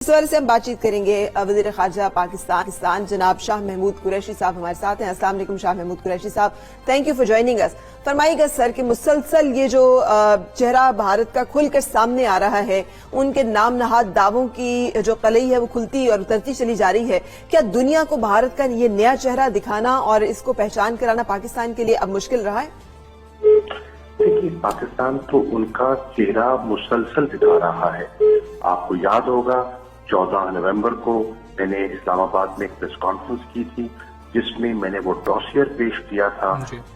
इस बारे से हम बातचीत करेंगे वज़ीर ख़ारजा पाकिस्तान जनाब शाह महमूद कुरैशी साहब हमारे साथ हैं। अस्सलाम वालेकुम शाह महमूद कुरैशी साहब, thank you for joining us. फरमाइएगा सर कि मुसलसल ये जो चेहरा भारत का खुलकर सामने आ रहा है, उनके नाम नहाद दावों की जो कलई है वो खुलती और उतरती चली जा रही है, क्या दुनिया को भारत का ये नया चेहरा दिखाना और इसको पहचान कराना पाकिस्तान के लिए अब मुश्किल रहा है? देखिए, पाकिस्तान तो उनका चेहरा मुसलसल दिखा रहा है। आपको याद होगा 14 नवंबर को मैंने इस्लामाबाद में एक प्रेस कॉन्फ्रेंस की थी, जिसमें मैंने वो डॉसियर पेश किया था,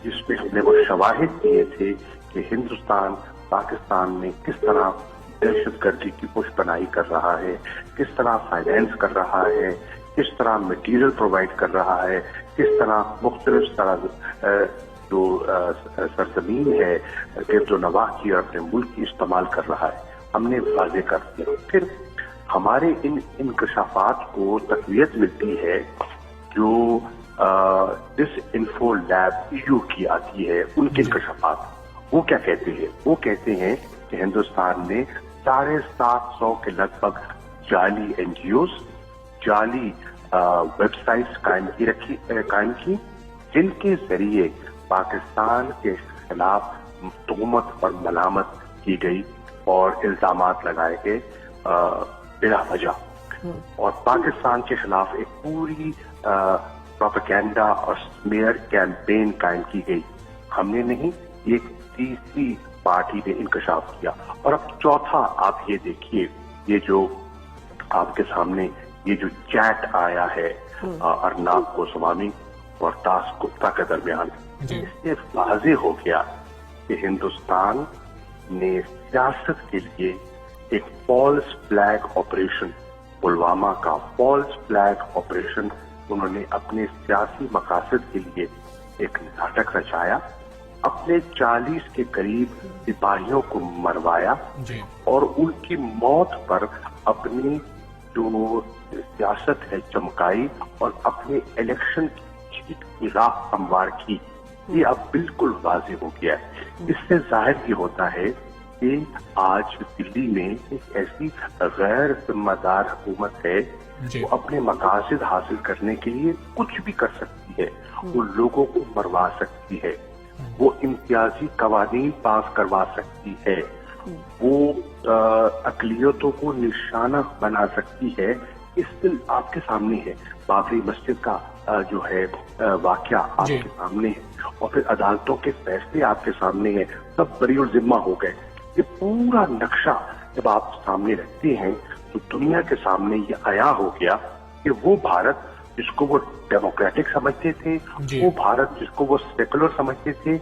जिसमें हमने वो शवाहिद दिए थे कि हिंदुस्तान पाकिस्तान में किस तरह दहशतगर्दी की पुष्पनाई कर रहा है, किस तरह फाइनेंस कर रहा है, किस तरह मटेरियल प्रोवाइड कर रहा है, किस तरह मुख्तलिफ तरह जो सरजमीन है गिरदो नवाह की और अपने मुल्क की इस्तेमाल कर रहा है, हमने वाज़ेह कर दिया। फिर हमारे इन इंकशाफात को तक़वियत मिलती है जो डिसइंफो लैब EU की आती है, उनके इंकशाफात वो क्या कहते हैं? वो कहते हैं कि हिंदुस्तान ने 750 के लगभग जाली NGOs, जाली वेबसाइट्स कायम की, जिनके जरिए पाकिस्तान के खिलाफ तोहमत और मलामत की गई और इल्जामात लगाए गए बिला वजह, और पाकिस्तान के खिलाफ एक पूरी प्रोपेगेंडा और स्मेयर कैंपेन कायम की गई। हमने नहीं, एक तीसरी पार्टी ने इंकशाफ किया। और अब चौथा आप ये देखिए, ये जो आपके सामने ये जो चैट आया है अरनाब गोस्वामी और दास गुप्ता के दरमियान, इससे वाज़ेह हो गया कि हिंदुस्तान ने सियासत के लिए एक फॉल्स फ्लैग ऑपरेशन, पुलवामा का फॉल्स फ्लैग ऑपरेशन, उन्होंने अपने सियासी मकासद के लिए एक नाटक रचाया, अपने 40 के करीब सिपाहियों को मरवाया और उनकी मौत पर अपनी जो सियासत है चमकाई और अपने इलेक्शन की जीत की राह हमवार की। ये अब बिल्कुल वाज़ेह हो गया है। इससे जाहिर ये होता है कि आज दिल्ली में एक ऐसी गैर जिम्मेदार हुकूमत है जो अपने मकासद हासिल करने के लिए कुछ भी कर सकती है। वो लोगों को मरवा सकती है, वो इम्तियाजी कवानीन पास करवा सकती है, वो अक़लियतों को निशाना बना सकती है। इस दिन आपके सामने है, बाबरी मस्जिद का जो है वाकया आपके सामने है, और फिर अदालतों के फैसले आपके सामने है, सब बरी और जिम्मा हो गए। ये पूरा नक्शा जब आप सामने रखते हैं तो दुनिया के सामने ये आया हो गया कि वो भारत जिसको वो डेमोक्रेटिक समझते थे, वो भारत जिसको वो सेकुलर समझते थे,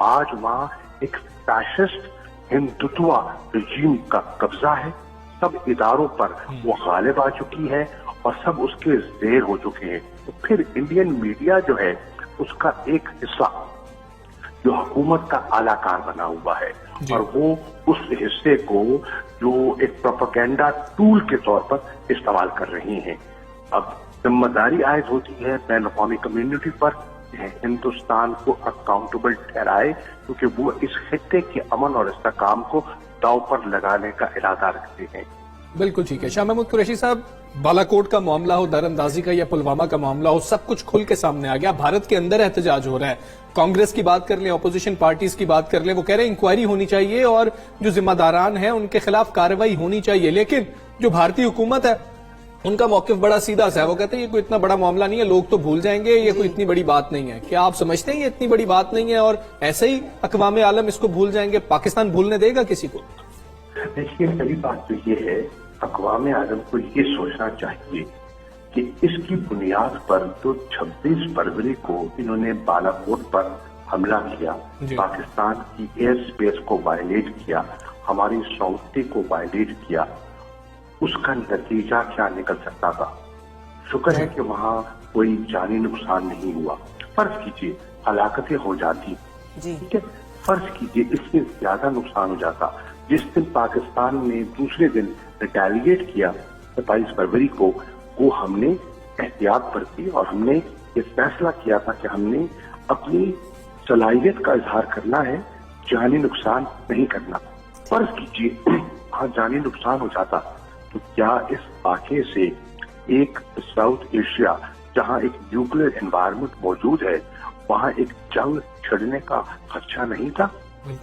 आज वहाँ एक फैशिस्ट हिंदुत्व रजीम का कब्जा है। सब इदारों पर वो गालिब आ चुकी है और सब उसके ज़ेर हो चुके हैं। तो फिर इंडियन मीडिया जो है उसका एक हिस्सा जो हुकूमत का आलाकार बना हुआ है, और वो उस हिस्से को जो एक प्रोपेगेंडा टूल के तौर पर इस्तेमाल कर रही हैं। अब जिम्मेदारी आयद होती है बैन अक़वामी कम्युनिटी पर, हिंदुस्तान को अकाउंटेबल ठहराए, क्योंकि वो इस खित्ते के अमन और इस्तेहकाम को दांव पर लगाने का इरादा रखते हैं। बिल्कुल ठीक है। शाह महमूद कुरैशी साहब, बालाकोट का मामला हो, दरअंदाजी का या पुलवामा का मामला हो, सब कुछ खुल के सामने आ गया। भारत के अंदर एहतजाज हो रहा है। कांग्रेस की बात कर लें, अपोजिशन पार्टीज की बात कर लें, वो कह रहे हैं इंक्वायरी होनी चाहिए और जो जिम्मेदारान हैं उनके खिलाफ कार्रवाई होनी चाहिए। लेकिन जो भारतीय हुकूमत है उनका मौकिफ बड़ा सीधा सा है। वो कहते हैं ये कोई इतना बड़ा मामला नहीं है, लोग तो भूल जाएंगे, ये कोई इतनी बड़ी बात नहीं है। क्या आप समझते हैं ये इतनी बड़ी बात नहीं है और ऐसे ही अक़वाम आलम इसको भूल जाएंगे? पाकिस्तान भूलने देगा किसी को? देखिए, पहली बात तो ये है, अक़वाम आलम को ये सोचना चाहिए कि इसकी बुनियाद पर जो 26 फरवरी को इन्होंने बालाकोट पर हमला किया, पाकिस्तान की एयर स्पेस को वायलेट किया, हमारी सॉवरेनिटी को वायलेट किया, उसका नतीजा क्या निकल सकता था? शुक्र है कि वहाँ कोई जानी नुकसान नहीं हुआ। फर्ज कीजिए हलाकतें हो जाती, ठीक है, फर्ज कीजिए इससे ज्यादा नुकसान हो जाता। जिस दिन पाकिस्तान ने दूसरे दिन रिटेलिएट किया 22 फरवरी को, वो हमने एहतियात बरती और हमने ये फैसला किया था कि हमने अपनी सलाहियत का इजहार करना है, जानी नुकसान नहीं करना। फर्ज कीजिए हाँ जानी नुकसान हो जाता, तो क्या इस वाक़े से एक साउथ एशिया जहां एक न्यूक्लियर एनवायरनमेंट मौजूद है, वहां एक जंग छिड़ने का खदशा नहीं था?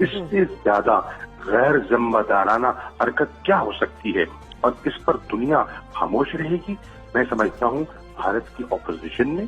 इससे ज्यादा गैर जिम्मेदाराना हरकत क्या हो सकती है? और इस पर दुनिया खामोश रहेगी? मैं समझता हूं भारत की ऑपोजिशन ने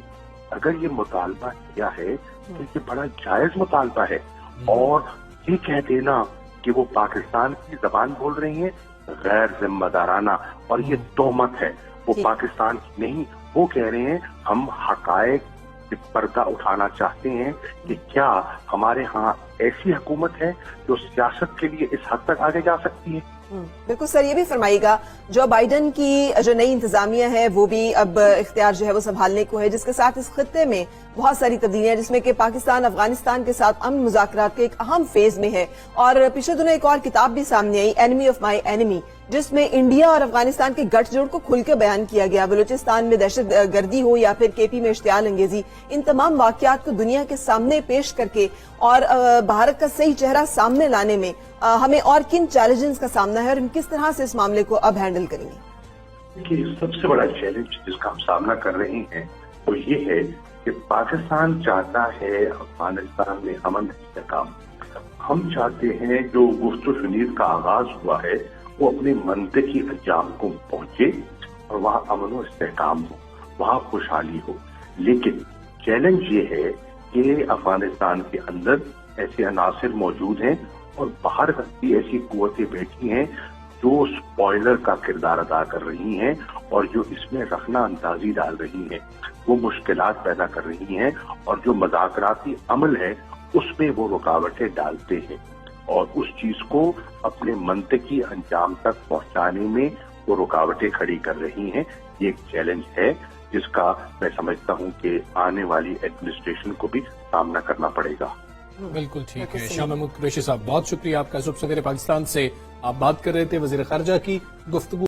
अगर ये मुतालबा किया है तो ये बड़ा जायज मुतालबा है, और ये कह देना कि वो पाकिस्तान की जबान बोल रही है गैर जिम्मेदाराना, और ये तोहमत है, वो पाकिस्तान की नहीं, वो कह रहे हैं हम हकायक पे पर्दा उठाना चाहते हैं कि क्या हमारे यहाँ ऐसी हुकूमत है जो सियासत के लिए इस हद तक आगे जा सकती है। बिल्कुल सर, ये भी फरमाइएगा, जो बाइडन की जो नई इंतजामिया है वो भी अब इख्तियार जो है वो संभालने को है, जिसके साथ इस खत्ते में बहुत सारी तब्दीलियां, जिसमें कि पाकिस्तान अफगानिस्तान के साथ अमन मुज़ाकरात के एक अहम फेज में है। और पिछले दिनों एक और किताब भी सामने आई, एनिमी ऑफ माई एनिमी, जिसमें इंडिया और अफगानिस्तान के गठजोड़ को खुल के बयान किया गया। बलूचिस्तान में दहशत गर्दी हो या फिर केपी में इश्तियाल अंगेजी, इन तमाम वाकयात को दुनिया के सामने पेश करके और भारत का सही चेहरा सामने लाने में हमें और किन चैलेंजेस का सामना है और हम किस तरह से इस मामले को अब हैंडल करेंगे? देखिए, सबसे बड़ा चैलेंज जिसका हम सामना कर रहे हैं वो ये है कि पाकिस्तान चाहता है अफगानिस्तान में अमन इस्तेहकाम। हम चाहते हैं जो गुफ्त-ओ-शुनीद का आगाज हुआ है वो अपने मंतकी अंजाम को पहुंचे और वहाँ अमन और इस्तेहकाम हो, वहाँ खुशहाली हो। लेकिन चैलेंज ये है कि अफगानिस्तान के अंदर ऐसे अनासिर मौजूद हैं और बाहर भी ऐसी कुव्वतें बैठी हैं जो स्पॉइलर का किरदार अदा कर रही हैं और जो इसमें रखना अंदाजी डाल रही हैं, वो मुश्किलात पैदा कर रही हैं, और जो मज़ाकराती अमल है उसमें वो रुकावटें डालते हैं और उस चीज को अपने मंतकी अंजाम तक पहुंचाने में वो रुकावटें खड़ी कर रही हैं। ये एक चैलेंज है जिसका मैं समझता हूं कि आने वाली एडमिनिस्ट्रेशन को भी सामना करना पड़ेगा। बिल्कुल ठीक है। शाह महमूद कुरैशी साहब, बहुत शुक्रिया आपका। सुबह सवेरे पाकिस्तान से आप बात कर रहे थे, वजीर खारजा की गुफ्तगू